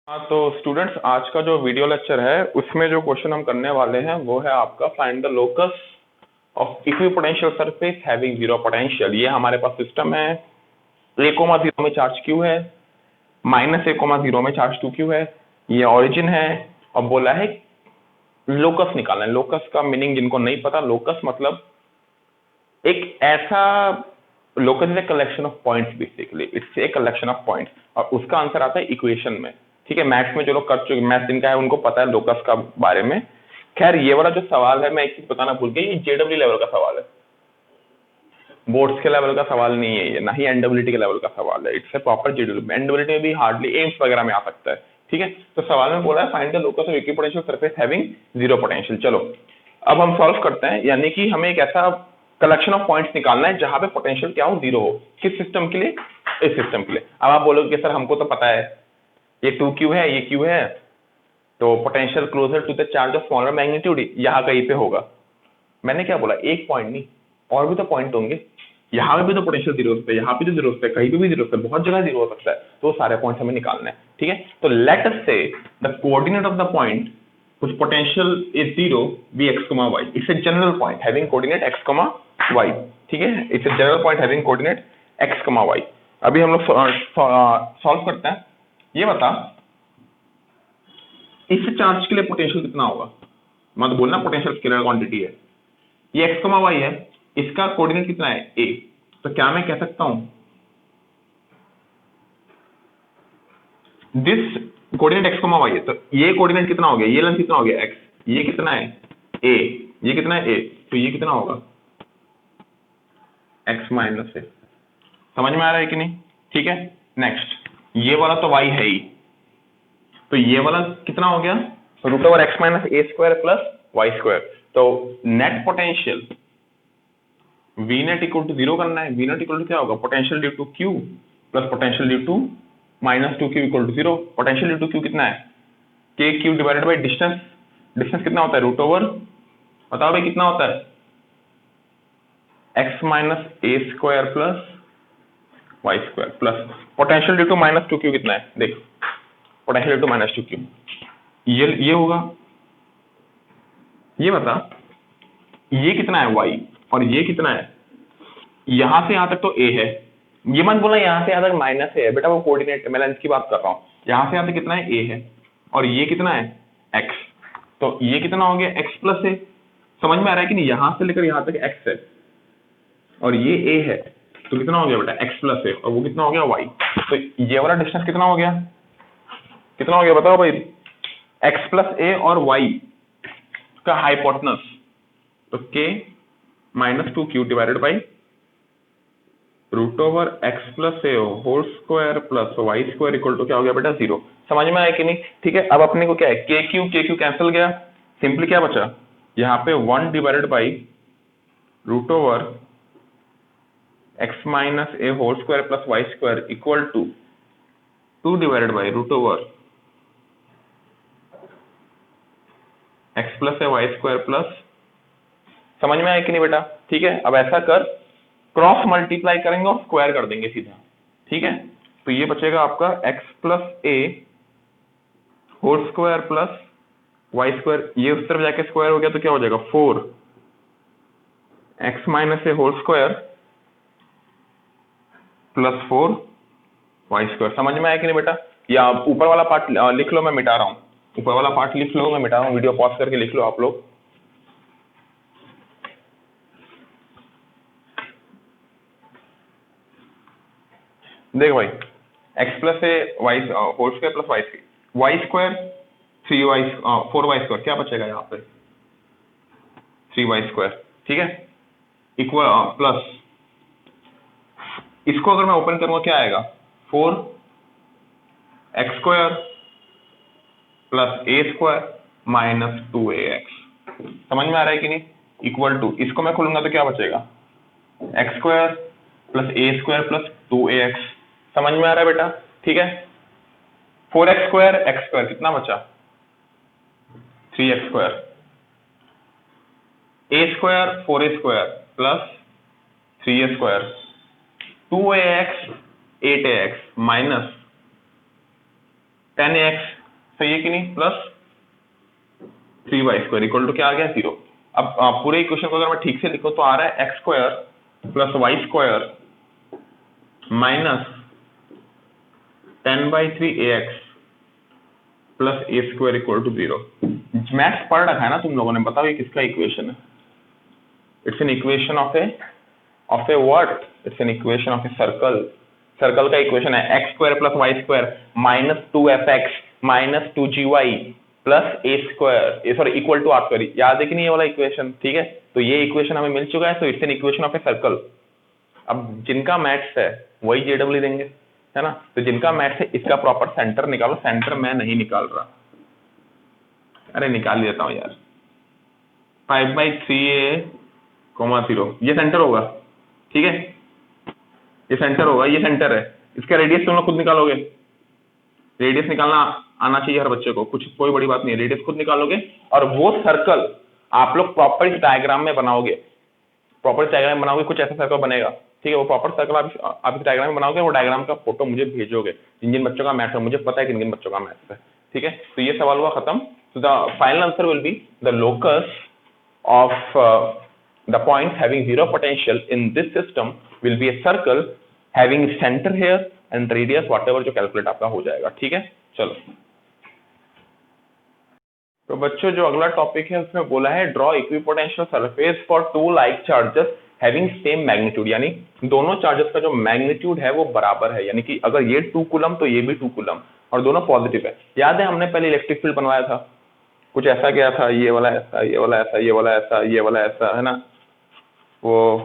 हाँ तो स्टूडेंट्स, आज का जो वीडियो लेक्चर है उसमें जो क्वेश्चन हम करने वाले हैं वो है आपका find the locus of equipotential surface having zero potential. ये हमारे पास सिस्टम है, a,0 में चार्ज q है, -a,0 में चार्ज 2q है, ये ओरिजिन है और बोला है लोकस निकालना है। लोकस का मीनिंग जिनको नहीं पता, लोकस मतलब एक ऐसा, locus is a collection of points, basically it's a collection of points और उसका आंसर आता है इक्वेशन में। ठीक है, मैथ्स में जो लोग कर चुके, मैथ्स जिनका है उनको पता है लोकस का बारे में। खैर ये वाला जो सवाल है, मैं एक चीज बताना भूल गया, ये जेडब्ल्यू लेवल का सवाल है, बोर्ड्स के लेवल का सवाल नहीं है ये, ना ही एनडब्ल्यूटी के लेवल का सवाल है। इट्स ए प्रॉपर जेडब्ल्यू, एनडब्ल्यूटी में भी हार्डली एम्स वगैरह में आ सकता है। ठीक है, तो सवाल में बोला है find the locus of equipotential surface having zero potential. चलो अब हम सॉल्व करते हैं, यानी कि हमें एक ऐसा कलेक्शन ऑफ पॉइंट्स निकालना है जहां पे पोटेंशियल क्या हो, जीरो हो। किस सिस्टम के लिए? इस सिस्टम के लिए। अब आप बोलोगे सर हमको तो पता है ये 2q है, ये q है, तो potential closer to the charge of smaller magnitude यहाँ कहीं पे होगा। मैंने क्या बोला, एक पॉइंट नहीं, और भी तो पॉइंट होंगे। यहाँ पे भी तो पोटेंशियल जीरो पे, यहाँ पे तो जीरो पे, कहीं पे भी जीरो पे, बहुत जगह जीरो हो सकता है, तो सारे पॉइंट्स हमें निकालने हैं। ठीक है, तो लेट अस से the coordinate of the point whose potential is 0 be x, y. It's a general point having coordinate x, y. ठीक है, it's a general point having coordinate x, y. अभी हम लोग सॉल्व करते हैं। ये बता, इस चार्ज के लिए पोटेंशियल कितना होगा? मत बोलना पोटेंशियल स्केलर क्वांटिटी है, ये x, y है, इसका कोऑर्डिनेट कितना है a, तो क्या मैं कह सकता हूं दिस कोऑर्डिनेट x, y है, तो ये कोऑर्डिनेट कितना हो गया, ये लेंथ कितना हो गया x, ये कितना है a, ये कितना है a, तो ये कितना होगा x माइनस a। समझ में आ रहा है कि नहीं? ठीक है, नेक्स्ट ये वाला तो y है ही, तो ये वाला कितना हो गया, root over X minus A square plus Y square. तो net potential V net equal to zero करना है। वी नेट इक्वल टू क्या होगा, potential due to Q plus potential due to minus 2q equal to zero. Potential due to Q कितना है, K Q divided by distance. Distance कितना होता है, root over, बताओ भाई कितना होता है, X minus A square plus Y square plus potential due to minus 2q कितना है, देख potential due to minus 2q ये होगा। ये बता, ये कितना है y और ये कितना है, यहां से यहां तक तो a है, ये मत बोला यहां से यहां तक माइनस है बेटा, वो कोऑर्डिनेट मैं लेंथ की बात कर रहा हूं। यहां से यहां तक कितना है a है और ये कितना है x, तो ये कितना हो गया x प्लस a। समझ में आ रहा है कि नहीं? यहां से लेकर यहां तक x है और ये a है, तो कितना हो गया बेटा x प्लस a, और वो कितना हो गया y। तो ये वाला डिस्टेंस कितना हो गया, कितना हो गया बताओ भाई, x प्लस a और y का हाइपोटेनस, तो k minus 2q divided by root over X plus A whole square plus Y square equal to क्या हो गया बेटा, जीरो। समझ में आया कि नहीं? ठीक है, अब अपने को क्या है, के क्यू कैंसिल गया, सिंपली क्या बचा, यहाँ पे 1 divided by root over X minus A whole square plus Y square equal to 2 divided by root over X plus A Y square plus. समझ में आया कि नहीं बेटा? ठीक है, अब ऐसा कर, क्रॉस मल्टीप्लाई करेंगे और स्क्वायर कर देंगे सीधा। ठीक है, तो ये बचेगा आपका x प्लस ए whole square plus Y square, ये उस तरफ जाके स्क्वायर हो गया तो क्या हो जाएगा 4 एक्स माइनस ए whole square plus 4 y square. समझ में आया कि नहीं बेटा? या ऊपर वाला पार्ट लिख लो, मैं मिटा रहा हूँ, ऊपर वाला पार्ट लिख लो, मैं मिटा रहा हूँ, वीडियो पॉज करके लिख लो आप लोग। देख भाई, x प्लस ए y whole square plus Y square 3y 4y square, क्या बचेगा यहाँ पे 3y स्क्वायर। ठीक है, इक्वल प्लस, इसको अगर मैं ओपन करूंगा क्या आएगा, 4 एक्स स्क्वायर प्लस ए स्क्वायर माइनस 2ax। समझ में आ रहा है कि नहीं? इक्वल टू, इसको मैं खोलूंगा तो क्या बचेगा, एक्स स्क्वायर प्लस ए स्क्वायर प्लस 2ax। समझ में आ रहा है बेटा? ठीक है, 4x स्क्वायर एक्स स्क्वायर कितना बचा 3x square, a square 4a square plus 3a square 2ax 8ax minus 10ax सही है कि नहीं, प्लस 3y² इक्वल टू क्या आ गया 0। अब पूरे इक्वेशन को अगर मैं ठीक से लिखूं तो आ रहा है x² plus y² minus 10/3ax plus a² equal to 0। Maths पढ़ रखा है ना तुम लोगों ने, बताओ ये किसका इक्वेशन है? It's an equation of a what? It's an equation of a circle. Circle का इक्वेशन है x² plus y² minus 2fx minus 2gy plus a² sorry equal to r²। याद है कि नहीं ये वाला इक्वेशन? ठीक है, तो ये इक्वेशन हमें मिल चुका है, तो it's an equation of a circle. अब जिनका मैथ्स है वही जेडब्ल्यू देंगे, है ना? तो जिनका मैथ्स है इसका प्रॉपर सेंटर निकालो। सेंटर मैं नहीं निकाल रहा, अरे निकाल देता हूं यार। 5/3a, 0 ये सेंटर होगा, ठीक है, ये सेंटर होगा, ये सेंटर है। इसका रेडियस तुम लोग खुद निकालोगे, रेडियस निकालना आना चाहिए हर बच्चे को, कुछ कोई बड़ी बात नहीं है, रेडियस खुद निकालोगे। और वो सर्कल आप लोग प्रॉपर इस डायग्राम में बनाओगे, प्रॉपर डायग्राम बनाओगे, कुछ ऐसा सर्कल बनेगा, ठीक है। वो प्रॉपर सर्कल आप इस डायग्राम में बनाओगे, वो डायग्राम का फोटो मुझे भेजोगे। जिन जिन बच्चों का मैथ्स है, मुझे पता है कि किन बच्चों का मैथ्स है, ठीक है। तो ये सवाल हुआ खत्म। तो the final answer will be the locus of the points having zero potential in this system will be a circle having centre here and radius whatever जो कैलकुलेट आपका हो जाएगा, ठीक है। चलो तो बच्चों जो अगला टॉपिक है उसमें बोला है draw equipotential surface for two like charges having same magnitude, यानी दोनों चार्जेस का जो मैग्नीट्यूड है वो बराबर है, यानी कि अगर ये 2 कूलम तो ये भी 2 कूलम और दोनों पॉजिटिव है। याद है हमने पहले इलेक्ट्रिक फील्ड बनवाया था, कुछ ऐसा गया था, ये वाला ऐसा, ये वाला ऐसा, ये वाला ऐसा, ये वाला ऐसा, है ना? वो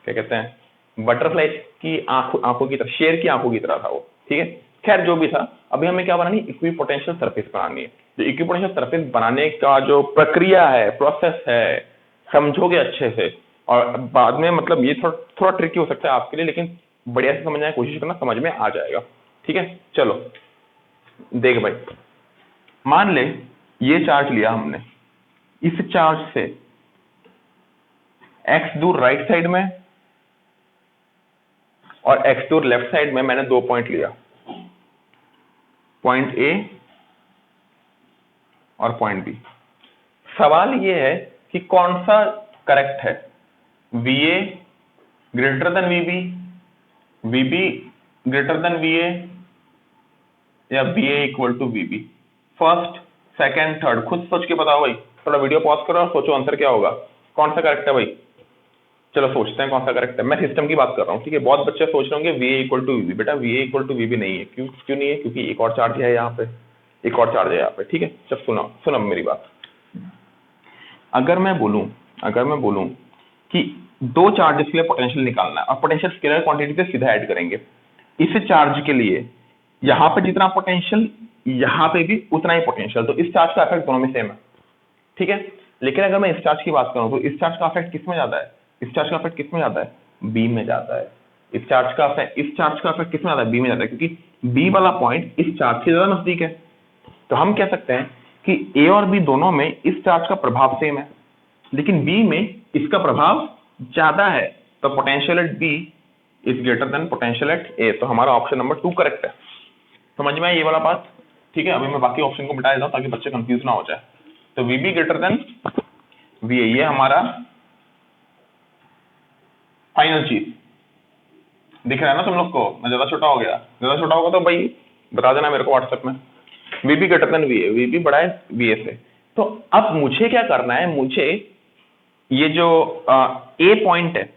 क्या कहते हैं, बटरफ्लाई की आंखों की तरह, शेर की आंखों की तरह था वो, ठीक है। खैर जो भी था, अभी हमें क्या बनानी है, इक्विपोटेंशियल सरफेस बनानी है। तो इक्विपोटेंशियल सरफेस बनाने का जो प्रक्रिया है, प्रोसेस है, समझोगे अच्छे से। और बाद में मतलब ये थोड़ा ट्रिकी हो सकता है आपके लिए, लेकिन बढ़िया से समझने की कोशिश करना, समझ में आ जाएगा, ठीक है। चलो देख भाई, मान ले ये चार्ज लिया हमने, इस चार्ज से x दूर राइट साइड में और x दूर लेफ्ट साइड में मैंने 2 पॉइंट लिया, पॉइंट A और पॉइंट B। सवाल ये है कि कौन सा करेक्ट है, VA greater than VB, VB greater than VA, या VA equal to VB। First, second, third खुद सोच के बताओ भाई। थोड़ा वीडियो पॉज करो और सोचो आंसर क्या होगा, कौन सा करेक्ट है भाई। चलो सोचते हैं कौन सा करेक्ट है। मैं सिस्टम की बात कर रहा हूँ, ठीक है। बहुत बच्चे सोच रहे होंगे VA इक्वल टू VB। बेटा VA इक्वल टू VB नहीं है। क्यों नहीं है? क्योंकि एक और चार्ज है यहाँ पे, एक और चार्ज है यहाँ पे, ठीक है। जब सुनो मेरी बात। अगर मैं बोलूं कि 2 चार्जेस के लिए पोटेंशियल निकालना है और पोटेंशियल स्केलर क्वांटिटी से सीधा ऐड करेंगे, इस चार्ज के लिए यहाँ पे जितना पोटेंशियल यहाँ पे भी उतना ही पोटेंशियल, तो इस चार्ज का इफेक्ट दोनों में सेम है, ठीक है। लेकिन अगर मैं इस चार्ज की बात करूं तो इस चार्ज का इफेक्ट किस में ज्यादा है? इस चार्ज का इफेक्ट किस में ज्यादा है? बी में ज्यादा है। इस चार्ज का इफेक्ट किस में ज्यादा है? बी में ज्यादा है, क्योंकि बी वाला पॉइंट इस चार्ज से ज्यादा नजदीक है। तो हम कह सकते हैं कि ए और बी दोनों में इस चार्ज का प्रभाव सेम है, लेकिन बी में इसका प्रभाव ज्यादा है। तो potential at B is greater than potential at A. तो हमारा ऑप्शन नंबर 2 करेक्ट है। समझ में आया ये वाला बात? ठीक है। अभी मैं बाकी ऑप्शन को मिटा देता हूं ताकि बच्चे कंफ्यूज ना हो जाए। तो VB ग्रेटर देन VA, ये हमारा फाइनल चीज दिख रहा है ना तुम लोग को? मैं ज्यादा छोटा हो गया? ज्यादा छोटा होगा तो भाई बता देना मेरे को व्हाट्सएप में। VB greater than VA, VB बड़ा है VA से। तो अब मुझे क्या करना है, मुझे ये जो A पॉइंट है,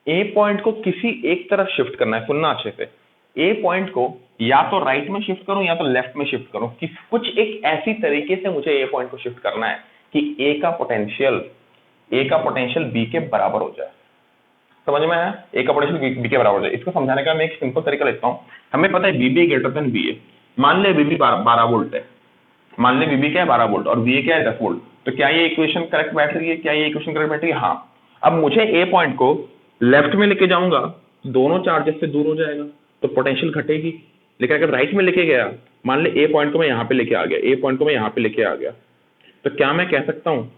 A पॉइंट को किसी एक तरफ शिफ्ट करना है। सुनना अच्छे से, A पॉइंट को या तो राइट में शिफ्ट करूं या तो लेफ्ट में शिफ्ट करूं। कुछ एक ऐसी तरीके से मुझे A पॉइंट को शिफ्ट करना है कि A का पोटेंशियल B के बराबर हो जाए। समझ में आया? A का पोटेंशियल B के बराबर हो जाए। इसको समझाने का मैं एक सिंपल तरीका लेता हूं। हमें पता है VB ग्रेटर देन VA। मान ले VB 12 वोल्ट है, मान ले VB क्या है 12 वोल्ट और VA क्या है 10 वोल्ट। तो क्या ये इक्वेशन करेक्ट बैठ रही है? क्या ये इक्वेशन करेक्ट बैठ रही है? हाँ। अब मुझे A पॉइंट को लेफ्ट में लेके जाऊंगा, दोनों चार्जेस से दूर हो जाएगा तो पोटेंशियल घटेगी। लेकिन अगर राइट में लेके गया, मान ले A पॉइंट को मैं यहाँ पे लेके आ गया, A पॉइंट को मैं यहाँ पे लेके आ गया, तो क्या मैं कह सकता हूँ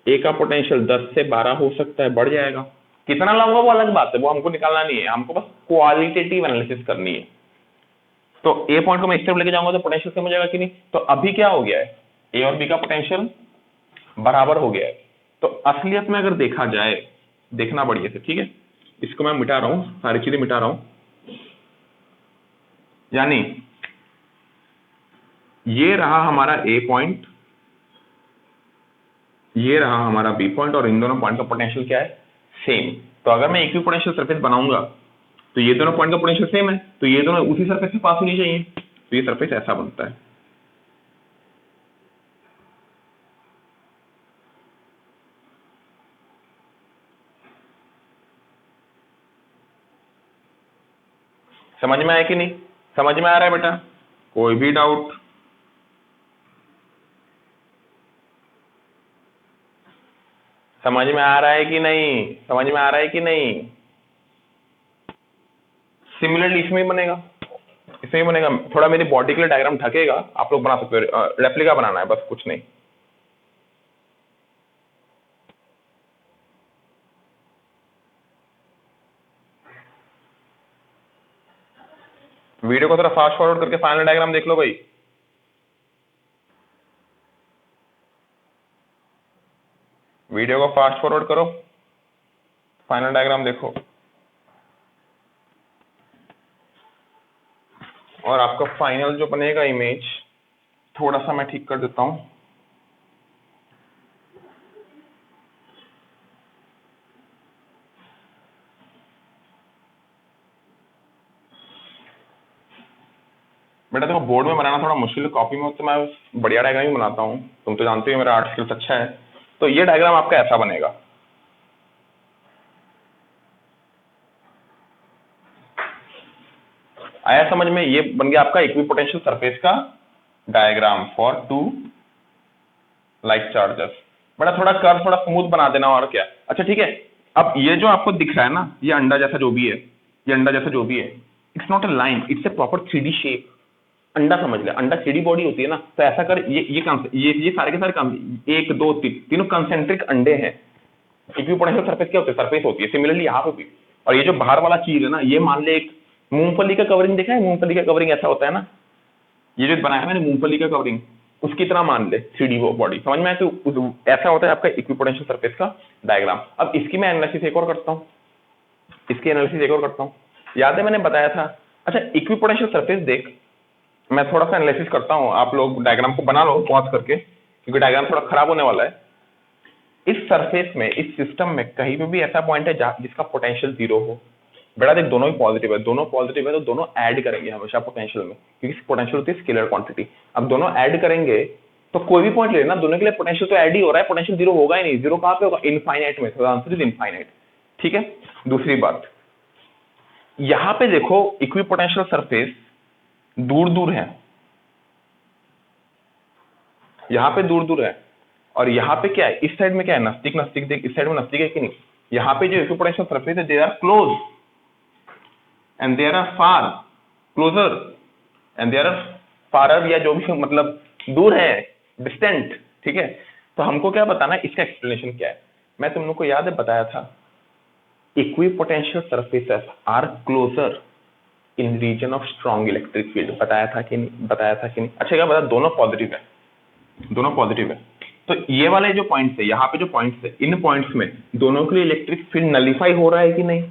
A का पोटेंशियल 10 से 12 हो सकता है, बढ़ जाएगा। कितना लाऊंगा वो अलग बात है, वो हमको निकालना नहीं है, हमको बस क्वालिटेटिव एनालिसिस करनी है। तो ए पॉइंट को मैं इस तरफ लेके जाऊंगा तो पोटेंशियल सेम हो जाएगा कि नहीं। तो अभी क्या हो गया है, ए और बी का पोटेंशियल बराबर हो गया है। तो असलियत में अगर देखा जाए, देखना बढ़िया से, ठीक है, इसको मैं मिटा रहा हूं, सारी चीजें मिटा रहा हूं, यानी ये रहा हमारा ए पॉइंट, ये रहा हमारा बी पॉइंट, और इन दोनों पॉइंट का पोटेंशियल क्या है, सेम। तो अगर मैं इक्विपोटेंशियल सरफेस बनाऊंगा तो ये दोनों पॉइंट का पोटेंशियल सेम है, तो ये दोनों उसी सरफेस से पास होनी चाहिए। तो ये सरफेस ऐसा बनता है। समझ में आया कि नहीं, समझ में आ रहा है बेटा, कोई भी डाउट? समझ में आ रहा है कि नहीं, समझ में आ रहा है कि नहीं? सिमिलरली इसमें भी बनेगा, इसमें भी बनेगा। थोड़ा मेरी बॉडी के लिए डायग्राम ढकेगा, आप लोग बना सकते हो, रेप्लिका बनाना है बस, कुछ नहीं। वीडियो को थोड़ा फास्ट फॉरवर्ड करके फाइनल डायग्राम देख लो भाई। वीडियो को फास्ट फॉरवर्ड करो, फाइनल डायग्राम देखो, और आपका फाइनल जो बनेगा इमेज, थोड़ा सा मैं ठीक कर देता हूं। बेटा देखो, बोर्ड में बनाना थोड़ा मुश्किल है, कॉपी में तो मैं बढ़िया डायग्राम ही बनाता हूँ, तुम तो जानते हो मेरा आर्ट स्किल्स अच्छा है। तो ये डायग्राम आपका ऐसा बनेगा, आया समझ में? ये बन गया आपका इक्विपोटेंशियल सरफेस का diagram for two like charges. बेटा थोड़ा कर्व थोड़ा स्मूथ बना देना, और क्या। अच्छा ठीक है, अब ये जो आपको दिख रहा है ना, ये अंडा जैसा जो भी है, ये अंडा जैसा जो भी है, it's not a line, it's a proper 3D shape. अंडा समझ ले, अंडा 3D बॉडी होती है ना, तो ऐसा कर, ये सारे के सारे काम, 1 2 3 तीनों कंसेंट्रिक अंडे हैं। इक्विपोटेंशियल सरफेस क्या होती है, सरफेस होती है। सिमिलरली यहाँ पे भी, और ये जो बाहर वाला चीज है ना, ये मान ले एक मूंगफली का कवरिंग देखा है, मूंगफली का कवरिंग ऐसा होता है ना, ये जो बनाया है मैंने मूंगफली का कवरिंग, उसकी तरह मान ले 3D वो बॉडी, समझ में आया? तो ऐसा होता है आपका इक्विपोटेंशियल सरफेस का डायग्राम। अब इसकी मैं एनालिसिस एक और करता हूँ, इसकी एनालिसिस एक और करता हूँ। याद है मैंने बताया था? अच्छा इक्विपोटेंशियल सरफेस देख, मैं थोड़ा सा एनालिसिस करता हूँ, आप लोग डायग्राम को बना लो पॉज करके, क्योंकि डायग्राम थोड़ा खराब होने वाला है। इस सरफेस में, इस सिस्टम में कहीं पे भी ऐसा पॉइंट है जिसका पोटेंशियल 0 हो। बेटा देख, दोनों ही पॉजिटिव है, दोनों पॉजिटिव है, तो दोनों ऐड करेंगे हमेशा पोटेंशियल में, क्योंकि पोटेंशियल होती है स्केलर क्वांटिटी। अब दोनों ऐड करेंगे तो कोई भी पॉइंट लेना, दोनों के लिए पोटेंशियल तो ऐड ही हो रहा है, पोटेंशियल 0 होगा ही नहीं। 0 कहां पे होगा, इनफाइनाइट में, तो आंसर इज इनफाइनाइट। ठीक है, दूसरी बात, यहां पे देखो इक्विपोटेंशियल सरफेस दूर दूर है, यहाँ पे दूर दूर है, और यहाँ पे क्या है, इस साइड में क्या है, नजदीक नजदीक। देख इस साइड में नजदीक है कि नहीं, यहाँ पे जो इक्विपोटेंशियल सरफेस है, they are close and they are far, closer and they are farer, या जो भी मतलब दूर है, डिस्टेंट। ठीक है, तो हमको क्या बताना है, इसका एक्सप्लेनेशन क्या है। मैं तुम लोग को याद है बताया था, equipotential surfaces are closer in region of strong electric field. बताया था कि नहीं, बताया था कि नहीं? अच्छा क्या बता, दोनों पॉजिटिव है, दोनों पॉजिटिव है। तो ये वाले जो पॉइंट्स है, यहाँ पे जो पॉइंट्स है, इन पॉइंट्स में दोनों के लिए इलेक्ट्रिक फील्ड नलीफाई हो रहा है कि नहीं,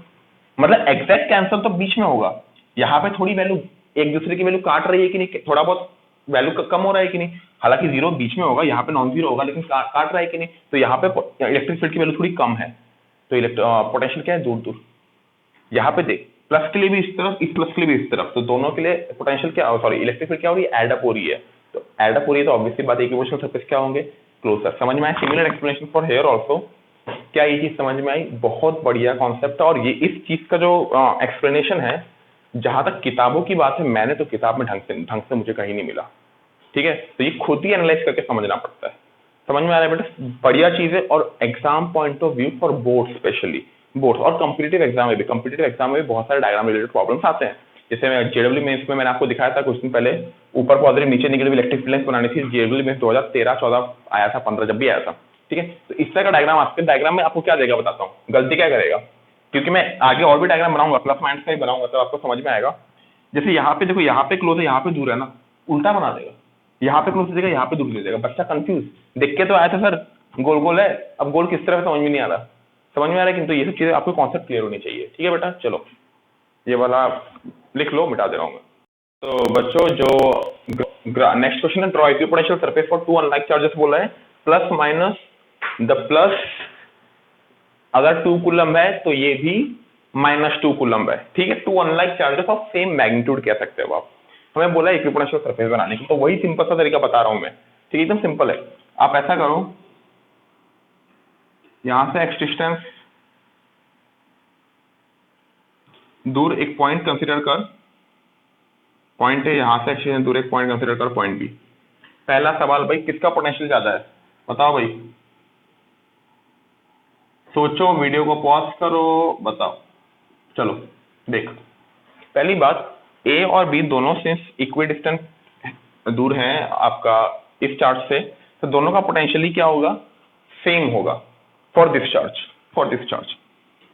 मतलब एग्जैक्ट कैंसल तो बीच में होगा। यहाँ पे थोड़ी वैल्यू एक दूसरे की वैल्यू काट रही है कि नहीं, थोड़ा बहुत वैल्यू कम हो रहा है कि नहीं, हालांकि 0 बीच में होगा, यहाँ पे नॉन 0 होगा, लेकिन काट रहा है कि नहीं, तो यहाँ पे इलेक्ट्रिक फील्ड की वैल्यू थोड़ी कम है, तो पोटेंशियल क्या है, दूर दूर। यहाँ पे देख, प्लस के लिए भी इस तरफ, इस प्लस के लिए भी इस तरफ, तो दोनों के लिए पोटेंशियल क्या, सॉरी इलेक्ट्रिक फील्ड क्या हो रही है, एड अप हो रही है। तो एड अप हो रही है तो ऑब्वियसली बात है इक्विपोटेंशियल सरफेस क्या होंगे, क्लोजर। समझ में आया? Similar explanation for here also. क्या ये चीज समझ में आई? बहुत बढ़िया कॉन्सेप्ट है, और ये इस चीज का जो एक्सप्लेनेशन है, जहां तक किताबों की बात है, मैंने तो किताब में ढंग से मुझे कहीं नहीं मिला। ठीक है, तो ये खुद ही एनालाइज करके समझना पड़ता है। समझ में आ रहा है बेटा? बढ़िया चीज है, और exam point of view for board, specially board और कॉम्पिटिटिव एग्जाम में भी, कॉम्पिटिटिव एग्जाम में भी बहुत सारे डायग्राम रिलेटेड प्रॉब्लम्स आते हैं। जैसे मैं जेडब्ल्यू मेंस में मैंने आपको दिखाया था कुछ दिन पहले, ऊपर पॉजिटिव नीचे नेगेटिव इलेक्ट्रिक फील्ड बनानी थी, जेडब्ल्यू मेंस 2013-14 आया था, 15 जब भी आया था। ठीक है, तो इस तरह का डायग्राम, आपके डायग्राम में आपको क्या देगा बताता हूँ, गलती क्या करेगा, क्योंकि मैं आगे और भी डायग्राम बनाऊंगा, प्लस माइनस का ही बनाऊंगा, तो आपको समझ में आएगा। जैसे यहाँ पे देखो, यहाँ पे क्लोज है, यहाँ पे दूर है ना, उल्टा बना देगा, यहाँ पे क्लोज दे देगा, यहाँ पे दूर दे देगा, बच्चा कंफ्यूज। देख के तो आया था सर गोल गोल है, अब गोल किस तरह समझ में नहीं आ रहा, समझ में आ रहा है, किंतु ये सब चीजें आपको कॉन्सेप्ट क्लियर होनी चाहिए। ठीक है बेटा, चलो ये वाला लिख लो, मिटा दे रहा हूँ मैं। तो बच्चों जो नेक्स्ट क्वेश्चन है, draw equipotential surface for two unlike charges बोला है, प्लस माइनस द प्लस अगर 2 कूलम है तो ये भी -2 कूलम है। ठीक है, two unlike charges of same magnitude कह सकते हो आप। हमें बोला इक्विपोटेंशियल सरफेस बनाने की, तो वही सिंपल सा तरीका बता रहा हूं मैं। ठीक है, एकदम सिंपल है। आप ऐसा करो, यहां से एक्स डिस्टेंस दूर एक पॉइंट कंसीडर कर, पॉइंट है, यहां से एक्स दूर एक पॉइंट कंसीडर कर, पॉइंट बी। पहला सवाल भाई, किसका पोटेंशियल ज्यादा है, बताओ भाई, सोचो, वीडियो को पॉज करो, बताओ। चलो देख, पहली बात, ए और बी दोनों से इक्वी डिस्टेंस दूर हैं आपका इस चार्ज से, तो दोनों का पोटेंशियली क्या होगा, सेम होगा फॉर दिस चार्ज।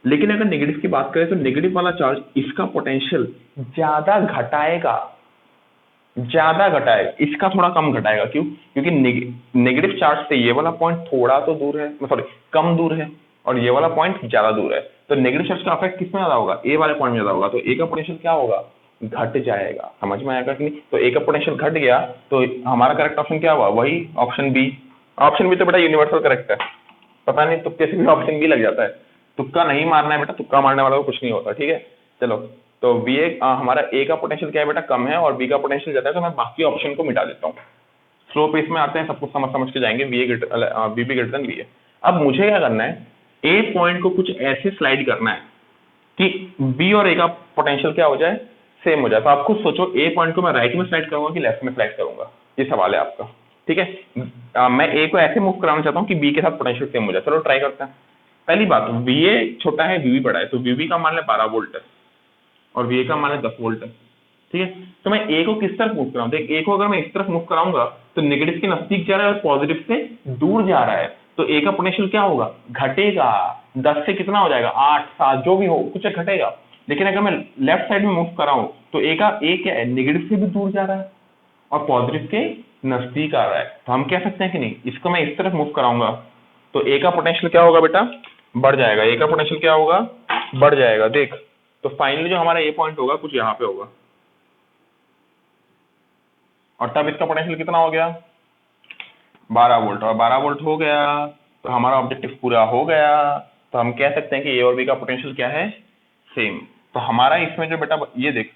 लेकिन अगर नेगेटिव की बात करें तो नेगेटिव वाला चार्ज इसका पोटेंशियल ज्यादा घटाएगा, इसका थोड़ा कम घटाएगा। क्यों? क्योंकि नेगेटिव चार्ज से ये वाला पॉइंट थोड़ा तो दूर है, सॉरी कम दूर है, और ये वाला पॉइंट ज्यादा दूर है, तो नेगेटिव चार्ज का इफेक्ट किसमें ज्यादा होगा, ए वाले पॉइंट में ज्यादा होगा, तो ए का पोटेंशियल क्या होगा, घट जाएगा। समझ में आएगा कि नहीं? तो ए का पोटेंशियल घट गया, तो हमारा करेक्ट ऑप्शन क्या हुआ, वही ऑप्शन बी। ऑप्शन बी तो बेटा यूनिवर्सल करेक्ट है, पता नहीं तुक्के से भी ऑप्शन बी लग जाता है। तुक्का नहीं मारना है बेटा, तुक्का मारने वाला को कुछ नहीं होता। ठीक है, चलो, तो बी हमारा ए का पोटेंशियल क्या है बेटा, कम है, और बी का पोटेंशियल ज्यादा है, तो मैं बाकी ऑप्शन को मिटा देता हूँ। स्लो पेस में आते हैं, सब कुछ समझ के जाएंगे, B B greater than B है। अब मुझे क्या करना है, ए पॉइंट को कुछ ऐसे स्लाइड करना है कि बी और ए का पोटेंशियल क्या हो जाए, सेम हो जाए। तो आप खुद सोचो, ए पॉइंट को मैं राइट में स्लाइड करूंगा कि लेफ्ट में स्लाइड करूंगा, ये सवाल है आपका। ठीक है, मैं ए को ऐसे मूव कराना चाहता हूँ कि बी के साथ पोटेंशियल सेम हो जाए। चलो ट्राई करते हैं। पहली बात, वीए छोटा है, वीबी बड़ा है, तो वीबी का मान ले 12 वोल्ट है और वीए का मान ले 10 वोल्ट है। ठीक है, तो मैं ए को किस तरफ मूव कराऊं, देख ए को अगर मैं इस तरफ मूव कराऊंगा तो नेगेटिव के नजदीक जा रहा है और पॉजिटिव से दूर जा रहा है, तो ए का पोटेंशियल क्या होगा, घटेगा। 10 से कितना हो जाएगा, 8 7 जो भी हो, कुछ घटेगा। लेकिन अगर मैं लेफ्ट साइड में मूव कराऊं तो ए क्या है, नेगेटिव से भी दूर जा रहा है और पॉजिटिव के नजदीक आ रहा है। तो हम कह सकते हैं कि नहीं, इसको मैं इस तरफ मूव कराऊंगा तो ए का पोटेंशियल क्या होगा बेटा, बढ़ जाएगा। ए का पोटेंशियल क्या होगा, बढ़ जाएगा। देख, तो फाइनली जो हमारा ए पॉइंट होगा कुछ यहाँ पे होगा, और तब इसका पोटेंशियल कितना हो गया, 12 वोल्ट, और 12 वोल्ट हो गया तो हमारा ऑब्जेक्टिव पूरा हो गया। तो हम कह सकते हैं कि ए और बी का पोटेंशियल क्या है, सेम। तो हमारा इसमें जो बेटा, ये देख,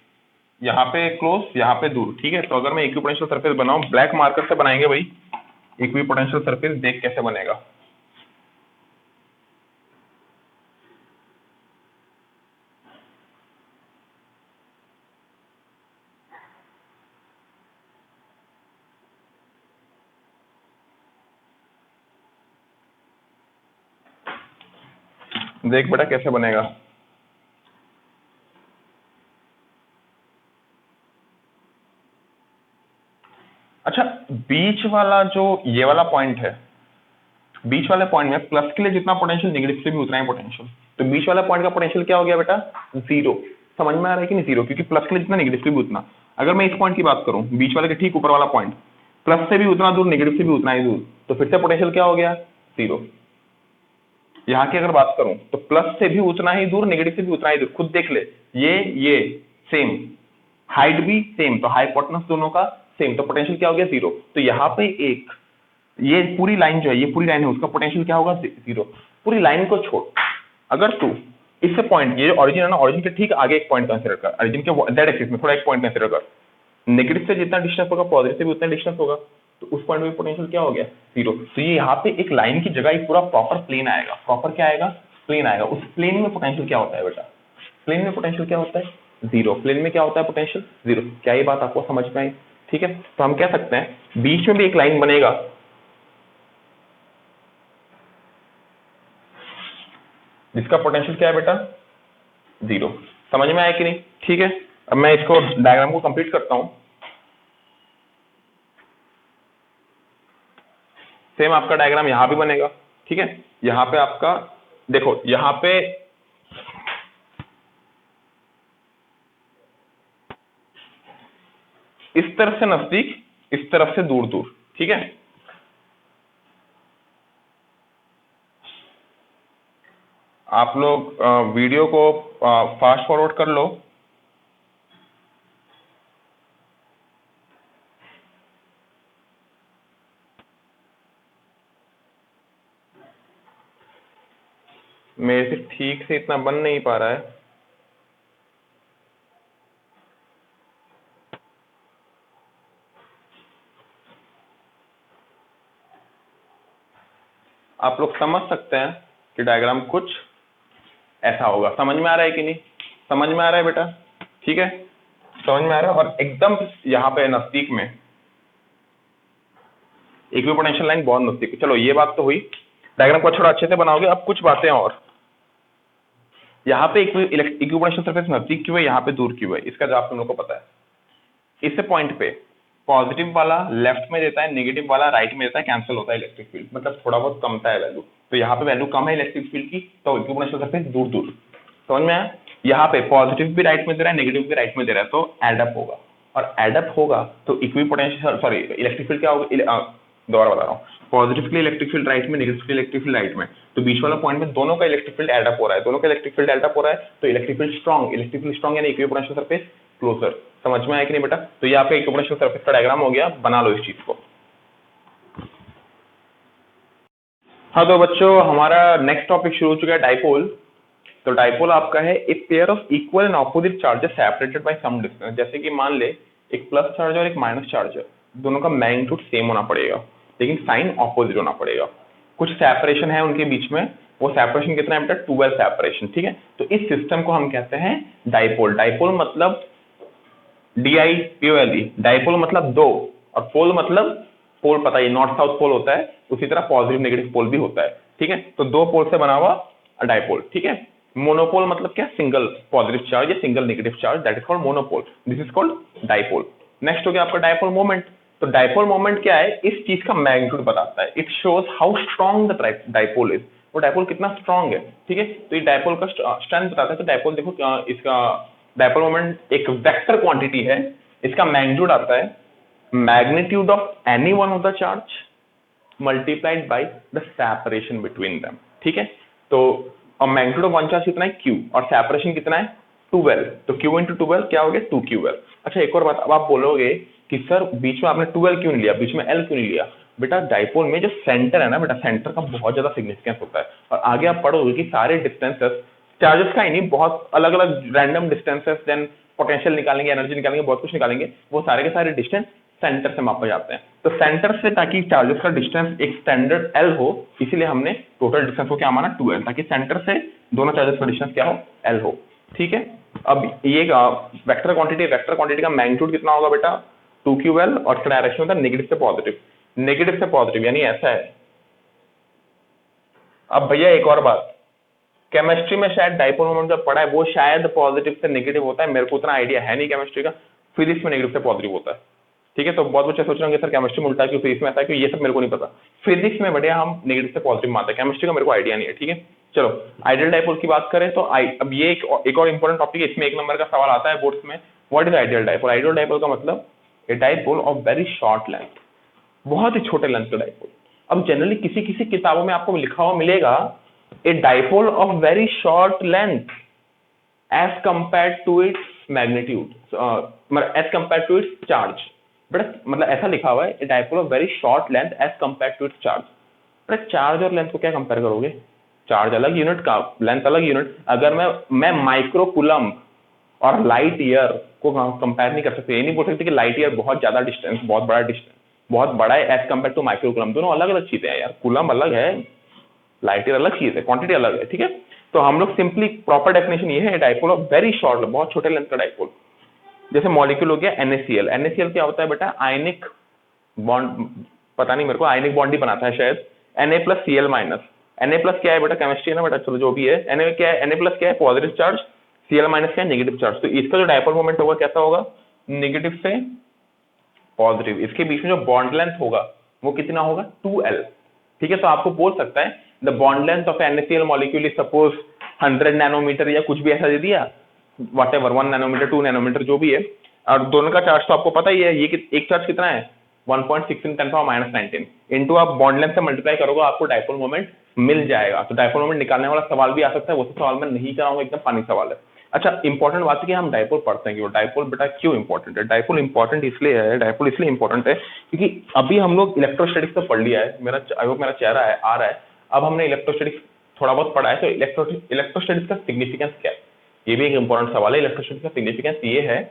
यहाँ पे क्लोज, यहाँ पे दूर। ठीक है, तो अगर मैं इक्विपोटेंशियल सरफेस बनाऊं, ब्लैक मार्कर से बनाएंगे भाई इक्विपोटेंशियल सरफेस, देख कैसे बनेगा। देख बेटा कैसे बनेगा। अच्छा, बीच वाला जो ये वाला पॉइंट है, बीच वाले पॉइंट में प्लस के लिए जितना पोटेंशियल, नेगेटिव से भी उतना ही पोटेंशियल, तो बीच वाला पॉइंट का पोटेंशियल क्या हो गया बेटा, 0। समझ में आ रहा है कि नहीं, 0, क्योंकि प्लस के लिए जितना, नेगेटिव से भी उतना। अगर मैं इस पॉइंट की बात करूं, बीच वाले के ठीक ऊपर वाला पॉइंट, प्लस से भी उतना दूर, नेगेटिव से भी उतना ही दूर, तो फिर से पोटेंशियल क्या हो गया, 0। यहाँ की अगर बात करूं तो प्लस से भी उतना ही दूर, नेगेटिव से भी उतना ही दूर, खुद देख ले, ये सेम, हाइट भी सेम, तो हाइपोटेनस दोनों का सेम, तो पोटेंशियल क्या हो गया, 0। तो यहाँ पे एक, ये पूरी लाइन जो है, ये पूरी लाइन है, उसका पोटेंशियल क्या होगा, 0। पूरी लाइन को छोड़, अगर तू इससे पॉइंट, ये ऑरिजिन है ना, ऑरिजिन के ठीक आगे एक पॉइंट कंसीडर कर, ऑरिजिन के जेड एक्सिस में थोड़ा एक पॉइंट कंसीडर कर, नेगेटिव से जितना डिस्टेंस होगा, पॉजिटिव से भी उतना डिस्टेंस होगा, तो उस पॉइंट में पोटेंशियल क्या हो गया, 0। तो ये यहाँ पे एक लाइन की जगह एक पूरा प्रॉपर प्लेन आएगा, प्रॉपर क्या आएगा, प्लेन आएगा। उस प्लेन में पोटेंशियल क्या होता है बेटा, प्लेन में पोटेंशियल क्या होता है, 0। प्लेन में क्या होता है, पोटेंशियल 0। क्या ये बात आपको समझ में आई? ठीक है, तो हम कह सकते हैं बीच में भी एक लाइन बनेगा, जिसका पोटेंशियल क्या है बेटा, 0। समझ में आया कि नहीं? ठीक है, अब मैं इसको डायग्राम को कंप्लीट करता हूं। सेम आपका डायग्राम यहां भी बनेगा। ठीक है, यहां पे आपका देखो, यहां पे इस तरफ से नजदीक, इस तरफ से दूर दूर, ठीक है। आप लोग वीडियो को फास्ट फॉरवर्ड कर लो। मेरे से ठीक से इतना बन नहीं पा रहा है। आप लोग समझ सकते हैं कि डायग्राम कुछ ऐसा होगा। समझ में आ रहा है कि नहीं? समझ में आ रहा है बेटा? ठीक है, समझ में आ रहा है। और एकदम यहाँ पे नजदीक में इक्विपोटेंशियल लाइन बहुत नजदीक। चलो ये बात तो हुई, डायग्राम को थोड़ा अच्छे से बनाओगे। अब कुछ बातें और, यहाँ पे इक्विपोटेंशियल सरफेस नजदीक क्यों है, यहाँ पे दूर क्यों है, इसका जवाब तुम लोग को पता है। इस पॉइंट पे पॉजिटिव वाला लेफ्ट में देता है, नेगेटिव वाला राइट में देता है, कैंसिल होता है इलेक्ट्रिक फील्ड, मतलब थोड़ा बहुत कमता है वैल्यू। तो यहाँ पे वैल्यू कम है इलेक्ट्रिक फील्ड की, तो इक्विपोटेंशियल सरफेस दूर दूर। समझ में आया? यहाँ पे पॉजिटिव भी राइट में दे रहा है, नेगेटिव भी राइट में दे रहा है, तो एडअप होगा। और एडअप होगा तो इक्विपोटेंशियल सॉरी इलेक्ट्रिक फील्ड क्या होगा, दोबारा बता रहा हूँ, पॉजिटिव के लिए इलेक्ट्रिक फील्ड राइट में, नेगेटिव के लिए इलेक्ट्रिक फील्ड राइट में, तो बीच वाला पॉइंट में दोनों का इलेक्ट्रिक फील्ड एडअप हो रहा है, दोनों का इलेक्ट्रिक फील्ड एडअप हो रहा है, तो electric field strong, electric field strong यानी इक्विपोटेंशियल सरफेस क्लोजर। समझ में आया कि नहीं बेटा? तो ये आपका इक्विपोटेंशियल सरफेस का डायग्राम हो गया, बना लो इस चीज को। हाँ तो बच्चों हमारा नेक्स्ट टॉपिक शुरू हो चुका है, डाइपोल। तो डाइपोल आपका है a pair of equal and opposite charges separated by some distance. जैसे कि मान ले एक प्लस चार्ज और एक माइनस चार्ज है, दोनों का मैग्नीट्यूड सेम होना पड़ेगा लेकिन साइन ऑपोजिट होना पड़ेगा। कुछ सेपरेशन है उनके बीच में, वो सेपरेशन कितना है बेटा? 12 सेपरेशन, ठीक है। तो इस सिस्टम को हम कहते हैं डाइपोल। डाइपोल मतलब DIPOLE, डाइपोल मतलब दो, और पोल मतलब पोल, पता ही नॉर्थ साउथ पोल होता है, उसी तरह पॉजिटिव नेगेटिव पोल भी होता है, ठीक है। तो दो पोल से बना हुआ डाइपोल, ठीक है। मोनोपोल मतलब क्या? सिंगल पॉजिटिव चार्ज या single negative charge, that is called monopole, this is called dipole. Next हो गया आपका डाइपोल मोमेंट। तो डाइपोल मोमेंट क्या है? इस चीज का मैग्नीट्यूड बताता है, it shows how strong the dipole is, वो डाइपोल कितना स्ट्रॉन्ग है, ठीक है। तो ये डाइपोल का स्ट्रेंथ बताता है। तो डाइपोल देखो इसका डाइपोल मोमेंट एक वेक्टर क्वांटिटी है, इसका मैग्नीट्यूड आता है magnitude of any one of the charge multiplied by the separation between them, ठीक है। तो अब मैग्नीट्यूड ऑफ वन चार्ज कितना है? Q, और सेपरेशन कितना है? 12। तो Q into 12 क्या हो गया? 2QL। अच्छा एक और बात, अब आप बोलोगे कि सर बीच में आपने 12 क्यों नहीं लिया, बीच में L क्यों नहीं लिया? बेटा डाइपोल में जो सेंटर है ना बेटा, सेंटर का बहुत ज्यादा सिग्निफिकेंस होता है। और आगे आप पढ़ोगे कि सारे डिस्टेंसेस चार्जेस का ही नहीं, बहुत अलग अलग रैंडम डिस्टेंसेस, देन पोटेंशियल निकालेंगे, एनर्जी निकालेंगे, बहुत कुछ निकालेंगे, वो सारे के सारे डिस्टेंस सेंटर से मापे जाते हैं। तो सेंटर से ताकि चार्जेस का डिस्टेंस एक स्टैंडर्ड L हो, इसीलिए हमने टोटल डिस्टेंस को क्या माना? 2L, ताकि सेंटर से दोनों चार्जेस का डिस्टेंस क्या हो? L हो, ठीक है। अब ये वेक्टर क्वांटिटी का मैग्नीट्यूड कितना होगा बेटा? 2QL, और इसका डायरेक्शन होता है नेगेटिव से पॉजिटिव, नेगेटिव से पॉजिटिव यानी ऐसा है। अब भैया एक और बात, केमिस्ट्री में शायद डाइपोल मोमेंट जब पढ़ा है वो शायद पॉजिटिव से नेगेटिव होता है, मेरे को उतना आइडिया है नहीं केमिस्ट्री का। फिजिक्स में नेगेटिव से पॉजिटिव होता है, ठीक है। तो बहुत बच्चे सोच रहे होंगे सर केमिस्ट्री में उल्टा क्यों, फिजिक्स में ऐसा क्यों, ये सब मेरे को नहीं पता। फिजिक्स में बढ़िया हम नेगेटिव से पॉजिटिव मानते हैं, केमिस्ट्री का मेरे को आइडिया नहीं है, ठीक है। चलो आइडियल डाइपोल की बात करें तो अब ये एक और इंपॉर्टेंट टॉपिक है, इसमें 1 नंबर का सवाल आता है बोर्ड्स में, what is ideal dipole? Ideal dipole का मतलब ए dipole of very short length, बहुत ही छोटे लेंथ का डाइपोल। अब जनरली किसी किसी किताबों में आपको लिखा हुआ मिलेगा a dipole of very short length as compare to its magnitude, as compare to its charge. But मतलब ऐसा लिखा हुआ है a dipole of very short length as compare to its charge. But charge और लेंथ को क्या compare करोगे? Charge अलग यूनिट का, लेंथ अलग यूनिट। अगर मैं माइक्रो कूलम और लाइट ईयर को कंपेयर नहीं कर सकते, ये नहीं बोल सकते कि लाइट ईयर बहुत ज्यादा डिस्टेंस, बहुत बड़ा है as compare to micro coulomb, दोनों अलग अलग चीजें हैं यार, कूलम अलग है, लाइट ईयर अलग चीज है, क्वांटिटी अलग है, ठीक है। तो हम लोग सिंपली प्रॉपर डेफिनेशन ये है डाइपोल ऑफ वेरी शॉर्ट, बहुत छोटे लेंथ का डाइपोल। जैसे मॉलिक्यूल हो गया NaCl, NaCl क्या होता है बेटा? आयनिक बॉन्ड, पता नहीं मेरे को, आयनिक बॉन्ड ही बनाता है शायद, Na+Cl-। Na+ क्या है बेटा? केमिस्ट्री है ना बेटा, चलो जो भी है। Na क्या है? Na+ क्या है? पॉजिटिव चार्ज, Cl- क्या है? Negative charge. तो इसका जो डाइपोल मोमेंट होगा कैसा होगा? नेगेटिव से पॉजिटिव। इसके बीच में जो बॉन्ड लेंथ होगा वो कितना होगा? 2L, ठीक है। तो आपको बोल सकता है the bond length of NaCl molecule is suppose 100 nanometre या कुछ भी ऐसा दे दिया, व्हाटएवर 1 नैनोमीटर 2 नैनोमीटर जो भी है, और दोनों का चार्ज तो आपको पता ही है, ये एक चार्ज कितना है 1.6 × 10⁻⁻19 इंटू आप बॉन्ड लेंथ से मल्टीप्लाई करोगे आपको डायपोल मोमेंट मिल जाएगा। तो डायपोल मोमेंट निकालने वाला सवाल भी आ सकता है, वो सवाल मैं नहीं कराऊंगा, एकदम पानी सवाल है। अच्छा, इंपॉर्टेंट बात है कि हम डायपोल पढ़ते हैं क्यों, डायपोल बेटा क्यों इंपॉर्टेंट है? डायपोल इंपॉर्टेंट इसलिए है, डायपोल इसलिए इंपॉर्टेंट है क्योंकि अभी हम लोग इलेक्ट्रोस्टैटिक्स तो पढ़ लिया है, मेरा आई होप मेरा चेहरा है आ रहा है। अब हमने इलेक्ट्रोस्टैटिक्स थोड़ा बहुत पढ़ा है, तो इलेक्ट्रोस्टैटिक्स का सिग्निफिकेंस क्या है, ये भी एक इंपॉर्टेंट सवाल है। इलेक्ट्रोस्टैटिक्स का सिग्निफिकेंस ये है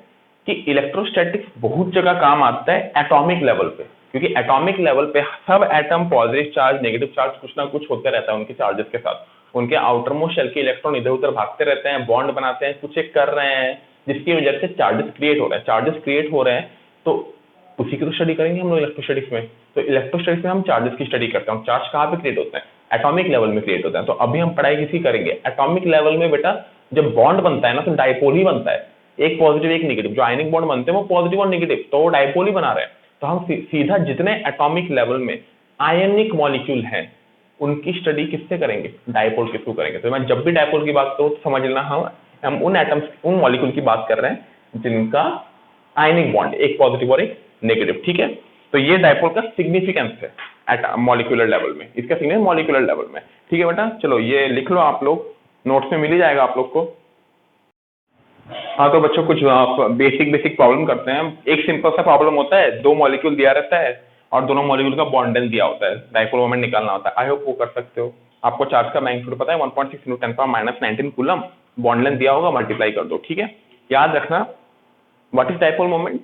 कि इलेक्ट्रोस्टैटिक्स बहुत जगह काम आता है एटॉमिक लेवल पे, क्योंकि एटॉमिक लेवल पे सब atom positive charge negative charge कुछ ना कुछ होते रहता है उनके चार्जेस के साथ, उनके आउटर मोस्ट शेल के इलेक्ट्रॉन इधर उधर भागते रहते हैं, बॉन्ड बनाते हैं, कुछ एक कर रहे हैं जिसकी वजह से चार्जेस क्रिएट हो रहे हैं। चार्जेस क्रिएट हो रहे हैं तो उसी की तो स्टडी करेंगे हम लोग इलेक्ट्रोस्टैटिक्स में। तो इलेक्ट्रोस्टैटिक्स में हम चार्जेस की स्टडी करते हैं। चार्ज कहाँ पे क्रिएट होते हैं? एटॉमिक लेवल में क्रिएट होता है। तो अभी हम पढ़ाई किसी करेंगे एटॉमिक लेवल में बेटा, जब बॉन्ड बनता है ना तो डायपोल ही बनता है, एक पॉजिटिव एक नेगेटिव। जो आयनिक बॉन्ड बनते हैं वो पॉजिटिव और नेगेटिव, तो वो डायपोल ही बना रहे हैं। तो हम सीधा जितने एटॉमिक लेवल में आयनिक मॉलिक्यूल हैं उनकी स्टडी किससे करेंगे? डायपोल के थ्रू करेंगे। तो मैं जब भी डायपोल की बात करूं तो समझ लेना हम उन एटम्स उन मॉलिक्यूल की बात कर रहे हैं जिनका आयनिक बॉन्ड एक पॉजिटिव और एक नेगेटिव, ठीक है। तो ये डायपोल का सिग्निफिकेंस है एट मॉलिक्यूलर लेवल में, इसका सिग्निफिकेंस मॉलिक्यूलर लेवल में, ठीक है बेटा। चलो ये लिख लो, आप लोग नोट्स में मिल ही जाएगा आप लोग को। हाँ तो बच्चों कुछ बेसिक प्रॉब्लम करते हैं। एक सिंपल सा प्रॉब्लम होता है, दो मॉलिक्यूल दिया रहता है और दोनों मॉलिक्यूल का बॉन्ड लेंथ दिया होता है, डायपोल मोमेंट निकालना होता है। आई होप वो कर सकते हो। आपको चार्ज का मैग्नीट्यूड पता है 1.6 × 10⁻⁻19 कूलम, बॉन्ड लेंथ दिया होगा, मल्टीप्लाई कर दो, ठीक है। याद रखना what is dipole moment?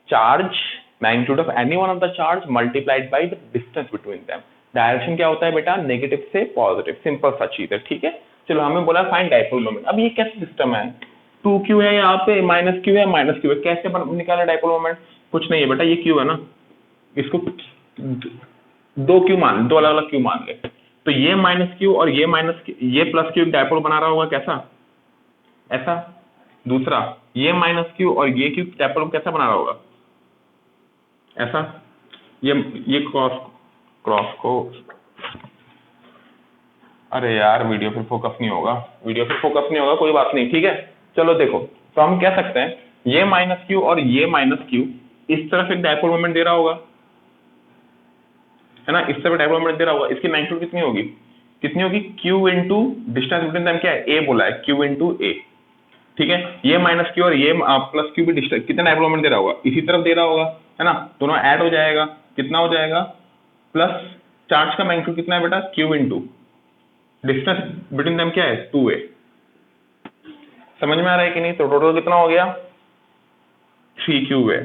Charge magnitude of any one of the charge multiplied by the distance between them. Direction क्या होता है बेटा? नेगेटिव से पॉजिटिव, सिंपल सा चीज है, ठीक है। चलो हमें बोला फाइंड डायपोल मोमेंट। अब ये कैसा सिस्टम है? 2q है यहाँ पे, -q है, -q है, कैसे निकाले डायपोल मोमेंट? कुछ नहीं है बेटा, ये q है ना, इसको 2q मान, दो अलग अलग q मान ले। तो ये -q और ये ये +q डायपोल बना रहा होगा, कैसा? ऐसा। दूसरा ये -q और ये q डायपोल कैसा बना रहा होगा? ऐसा। ये क्रॉस को, अरे यार वीडियो पे फोकस नहीं होगा, कोई बात नहीं, ठीक है। चलो देखो, तो हम कह सकते हैं ये -q और ये -q इस तरफ एक डायपोल मोमेंट दे रहा होगा, है ना, इस तरफ डायपोल मोमेंट दे रहा होगा। इसकी मैग्नीट्यूड कितनी होगी? q into distance between them, क्या है? a बोला है, q इंटू a, ठीक है। ये -q और ये +q भी डिस्टेंस, कितना डायपोल मोमेंट दे रहा होगा? इसी तरफ दे रहा होगा, है ना, दोनों ऐड हो जाएगा, कितना हो जाएगा? प्लस चार्ज का मैग्नीट्यूड कितना है बेटा? q into distance between them, क्या है? 2a। समझ में आ रहा है कि नहीं? तो टोटल कितना हो गया? 3q है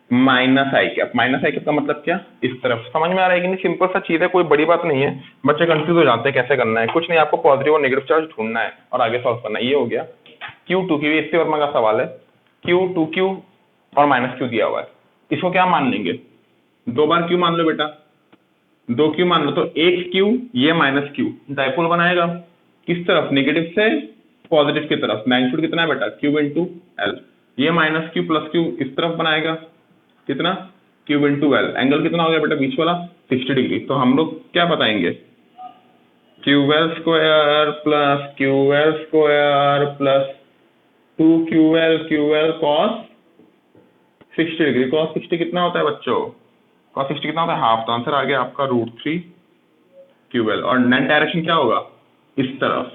-i कैप। -i कैप का मतलब क्या? इस तरफ। समझ में आ रहा है कि नहीं? सिंपल सा चीज है, कोई बड़ी बात नहीं है। बच्चे कंफ्यूज हो जाते हैं कैसे करना है। कुछ नहीं, आपको पॉजिटिव और नेगेटिव चार्ज ढूंढना है और आगे सॉल्व करना है। ये हो गया q 2q, इससे वर्मा का सवाल है। q 2q और -q दिया हुआ है, इसको क्या मान लेंगे? दो बार q मान लो बेटा, 2q मान लो, तो एक q, ये -q डायपोल बनाएगा किस तरफ? नेगेटिव से पॉजिटिव की तरफ। मैग्नीट्यूड कितना है बेटा? q into L. ये -q + q इस तरफ बनाएगा, कितना? q into L. एंगल कितना हो गया बेटा बीच वाला? 60 डिग्री। तो हम लोग क्या बताएंगे? ql square plus ql square plus 2ql cos 60 degree. cos 60 कितना होता है बच्चों? cos 60 कितना होता है? हाफ। तो आंसर आ गया आपका √3 ql। और नेट डायरेक्शन क्या होगा? इस तरफ।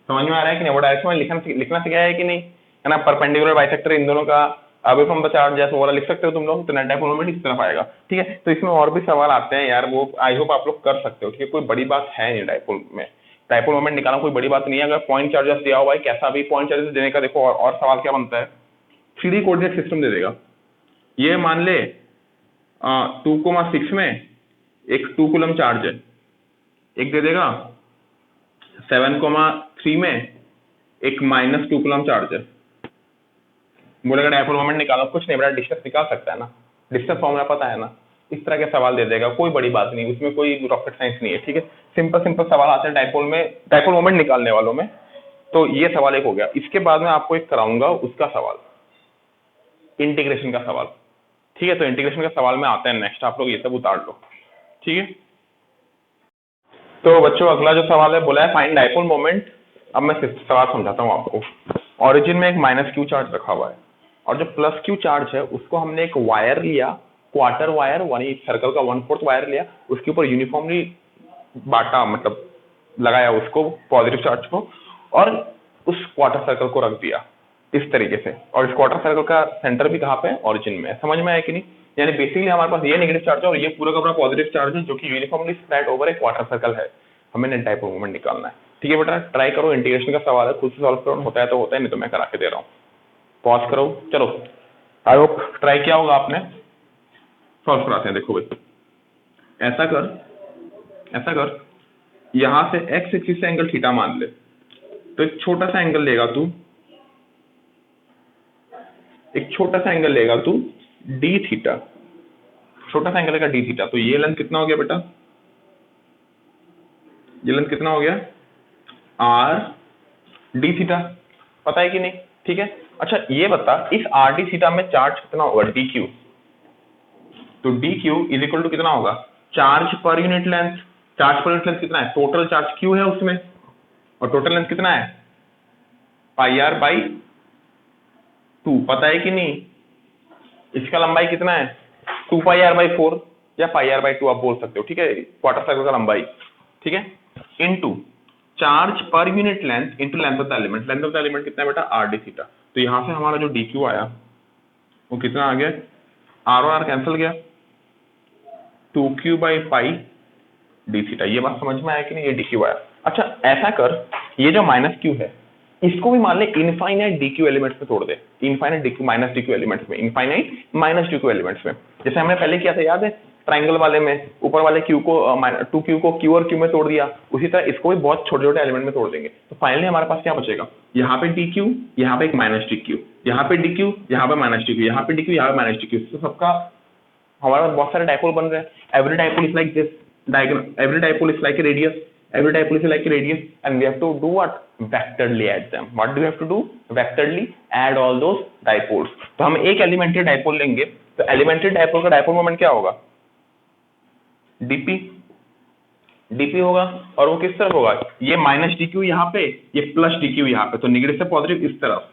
समझ में आ रहा है कि नहीं? वो डायरेक्शन में लिखना सिखाया है कि नहीं, है ना? परपेंडिकुलर बाइसेक्टर इन दोनों का अवे फ्रॉम द चार्ज जैसे वाला लिख सकते हो तुम लोग। तो नेट डायपोल मोमेंट इस तरफ आएगा, ठीक है। तो इसमें और भी सवाल आते हैं यार, वो आई होप आप लोग कर सकते हो, ठीक है। कोई बड़ी बात है नहीं डायपोल में, डायपोल मोमेंट निकालना कोई बड़ी बात नहीं है। अगर पॉइंट चार्जेस दिया हुआ है, कैसा भी पॉइंट चार्जेस देने का, देखो और सवाल क्या बनता है, 3D कोऑर्डिनेट सिस्टम दे देगा। ये मान ले 2,6 में एक 2 कूलम चार्ज है, एक दे देगा 7,3 में एक -2 कूलम चार्ज है। बोलेगा डायपोल मोमेंट निकालो, कुछ नहीं बेटा, डिस्टेंस निकाल सकता है ना, डिस्टेंस फॉर्मूला पता है ना। इस तरह के सवाल दे देगा, कोई बड़ी बात नहीं, उसमें कोई रॉकेट साइंस नहीं है, ठीक है। सिंपल सवाल आते हैं डायपोल में, डायपोल मोमेंट निकालने वालों में। तो ये सवाल एक हो गया। इसके बाद में आपको एक कराऊंगा उसका सवाल, इंटीग्रेशन का सवाल, ठीक है। तो इंटीग्रेशन का सवाल में आते हैं नेक्स्ट, आप लोग ये सब उतार लो, ठीक है। तो बच्चों अगला जो सवाल है, बोला है फाइंड डायपोल मोमेंट। अब मैं सवाल समझाता हूँ आपको। ऑरिजिन में एक -q चार्ज रखा हुआ है, और जो प्लस क्यू चार्ज है उसको हमने एक वायर लिया, क्वार्टर वायर, वही सर्कल का 1/4 वायर लिया, उसके ऊपर यूनिफॉर्मली बांटा, मतलब लगाया उसको पॉजिटिव चार्ज को, और उस क्वार्टर सर्कल को रख दिया इस तरीके से। और इस क्वार्टर सर्कल का सेंटर भी कहाँ पे है? ओरिजिन में। समझ में आया कि नहीं? यानी बेसिकली हमारे पास ये नेगेटिव चार्ज है और ये पूरा का पूरा पॉजिटिव चार्ज है जो कि यूनिफॉर्मली स्प्रेड ओवर ए क्वार्टर सर्कल है। हमें नेट डाइपोल मोमेंट निकालना है। ठीक है बेटा, ट्राई करो, इंटीग्रेशन का सवाल है, खुद से सॉल्व करो, होता है तो होता है, नहीं तो मैं करा के दे रहा हूँ। पॉज करो, चलो आई होप ट्राई किया होगा आपने। सॉल्व कराते हैं। देखो भाई, ऐसा कर यहां से एक्स एक्सिस से एंगल थीटा मान ले, तो एक छोटा सा एंगल लेगा तू डी थीटा, छोटा सा एंगल लेगा डी थीटा। तो ये लेंथ कितना हो गया बेटा? ये लेंथ कितना हो गया? Are d theta. पता है कि नहीं? ठीक है। अच्छा ये बता, इस आर डी थीटा में चार्ज कितना होगा? D q. तो d q is equal to कितना होगा? Charge per unit length. Charge per unit length कितना है? टोटल चार्ज क्यू है उसमें, और टोटल लेंथ कितना है? पाई आर बाई 2। पता है कि नहीं? इसका लंबाई कितना है? 2 पाई आर बाई 4 या पाई आर बाई 2 आप बोल सकते हो। ठीक है, क्वार्टर सर्कल का लंबाई। ठीक है, into charge per unit length into length of the element. Length of the element कितना है बेटा? Are d theta. तो यहां से हमारा जो डी क्यू आया वो कितना आ गया? आर और आर कैंसिल गया, 2q by pi D theta. ये बात समझ में आया कि नहीं? ये डी क्यू आया। अच्छा ऐसा कर, ये जो माइनस क्यू है इसको भी मान ले इनफाइनाइट डी क्यू एलिमेंट्स में तोड़ दे। Infinite d q minus d q elements में, infinite minus d q elements में, जैसे हमने पहले किया था, याद है? ट्राइंगल वाले में ऊपर वाले क्यू को 2q को q और q में तोड़ दिया, उसी तरह इसको भी बहुत छोटे छोटे एलिमेंट में तोड़ देंगे। तो फाइनली हमारे पास क्या बचेगा? यहाँ पे डी क्यू, यहाँ पे एक माइनस डी क्यू, यहाँ पे डी क्यू, यहाँ पे माइनस डी क्यू, यहाँ पे डी क्यू, यहाँ पे माइनस डी क्यू। तो सबका हमारे पास बहुत सारे डाइपोल बन रहे हैं। Every dipole is like this diagram, every dipole is like a radius, every dipole is like a radius, and we have to do what? Vectorly add them. What do we have to do? Vectorly add all those dipoles. तो हम एक elementary dipole लेंगे, तो elementary dipole का dipole moment क्या होगा? dp होगा, और वो किस तरफ होगा? ये माइनस dq यहाँ पे, ये प्लस dq यहाँ पे, तो नेगेटिव से पॉजिटिव इस तरफ।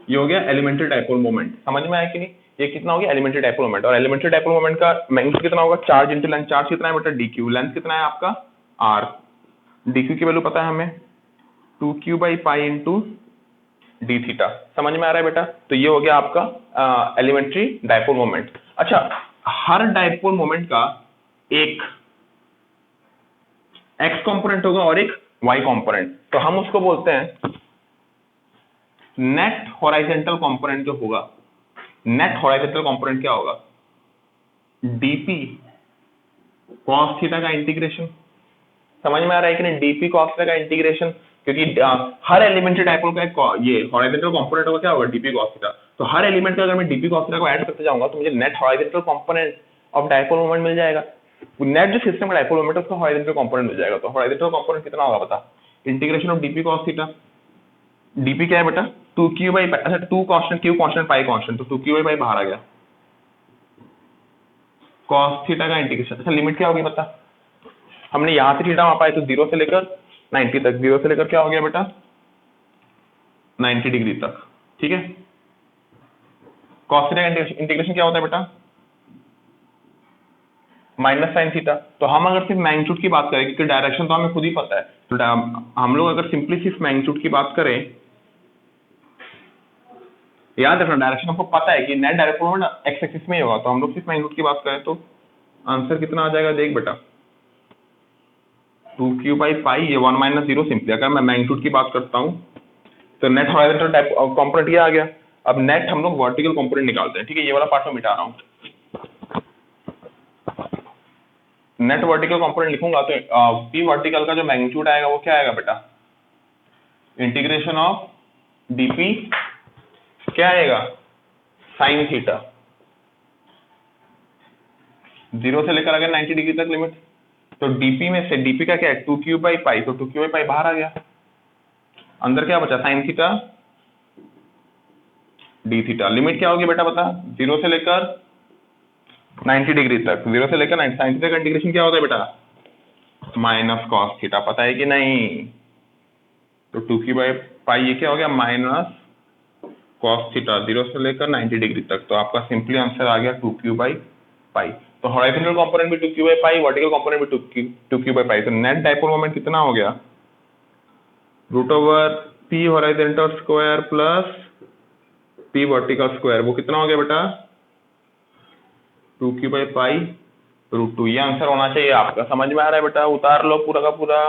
ये हो गया एलिमेंट्री डाइपोल मोमेंट। समझ में आया कि नहीं? ये कितना हो गया? Elementary dipole moment. और एलिमेंट्री डाइपोल मोमेंट का मैग्नीट्यूड कितना होगा? Charge into length. चार्ज कितना है बेटा? D Q. लेंथ कितना है आपका? आर। डी क्यू की वैल्यू पता है हमें? 2q by pi into D theta. समझ में आ रहा है बेटा? तो ये हो गया आपका एलिमेंट्री डाइपोल मोमेंट। अच्छा, हर डाइपोल मोमेंट का एक एक्स कॉम्पोनेंट होगा और एक वाई कॉम्पोनेंट, तो हम उसको बोलते हैं नेट हॉरिजॉन्टल कंपोनेंट। जो होगा नेट हॉरिजॉन्टल कंपोनेंट क्या होगा? डीपी कॉस थीटा का इंटीग्रेशन। समझ में आ रहा है कि नहीं? डीपी कॉस थीटा का इंटीग्रेशन, क्योंकि हर एलिमेंट्री डाइपोल का एक ये हॉरिजॉन्टल कंपोनेंट होगा, क्या होगा? D P cos theta. तो हर एलिमेंट का अगर मैं डीपी कॉस थीटा को ऐड करते जाऊंगा तो मुझे net horizontal component of dipole moment मिल जाएगा। नेट जो सिस्टम का डाइपोल मोमेंट है उसका हॉरिजॉन्टल कंपोनेंट मिल जाएगा। तो हॉरिजॉन्टल कंपोनेंट कितना होगा बता? Integration of DP cos theta. DP क्या है बेटा? 2q by pi. अच्छा 2 कांस्टेंट, q कांस्टेंट, पाई कांस्टेंट, तो 2q बाई पाई बाहर आ गया। कॉस थीटा का इंटीग्रेशन। अच्छा लिमिट क्या होगी बता? हमने यहां से थीटा मापा है, तो 0 से लेकर 90 तक। 0 से लेकर क्या हो गया बेटा? 90 डिग्री तक। ठीक है। कॉस थीटा का इंटीग्रेशन क्या होता है बेटा? Minus sine theta. तो हम अगर सिर्फ मैग्नीट्यूड की बात करें, क्योंकि डायरेक्शन तो हमें खुद ही पता है, तो हम लोग अगर सिंपली सिर्फ मैग्नीट्यूड की बात करें, याद रखना डायरेक्शन हमको पता है कि net direct moment x axis में ही होगा, तो हम लोग सिर्फ मैग्नीट्यूड की बात करें तो आंसर कितना आ जाएगा? देख बेटा, 2q बाई पाई, ये 1 माइनस 0 सिंपली। अगर मैं मैग्नीट्यूड की बात करता हूँ तो नेट हॉरिजॉन्टल टाइप कंपोनेंट ये आ गया। अब नेट हम लोग वर्टिकल कंपोनेंट निकालते हैं। ठीक है, ये वाला पार्ट में मिटा रहा हूँ। नेट वर्टिकल कंपोनेंट लिखूंगा तो पी वर्टिकल का जो मैग्नीट्यूड आएगा वो क्या आएगा बेटा? इंटीग्रेशन ऑफ डीपी क्या आएगा? Sine theta. 0 से लेकर अगर 90 डिग्री तक लिमिट, तो डीपी में से डीपी का क्या है? 2q बाई पाई, तो 2q बाई पाई बाहर आ गया। अंदर क्या बचा? Sine theta D theta. Limit क्या होगी बेटा बता? 0 से लेकर 90 डिग्री तक। 0 से लेकर 90, साइन थीटा का इंटीग्रेशन क्या होता है बेटा? Minus cos theta. पता है कि नहीं? तो 2q बाई पाई ये क्या हो गया? माइनस cos थीटा 0 से लेकर 90 डिग्री तक, तो आपका सिंपली आंसर आ गया 2q/पाई। तो हॉरिजॉन्टल कंपोनेंट भी 2q/पाई, वर्टिकल कंपोनेंट भी 2q/पाई। तो नेट डाइपोल मोमेंट कितना हो गया, √p horizontal square plus p vertical square, वो कितना हो गया बेटा 2q/पाई √2। ये आंसर होना चाहिए आपका। समझ में आ रहा है बेटा, उतार लो पूरा का पूरा।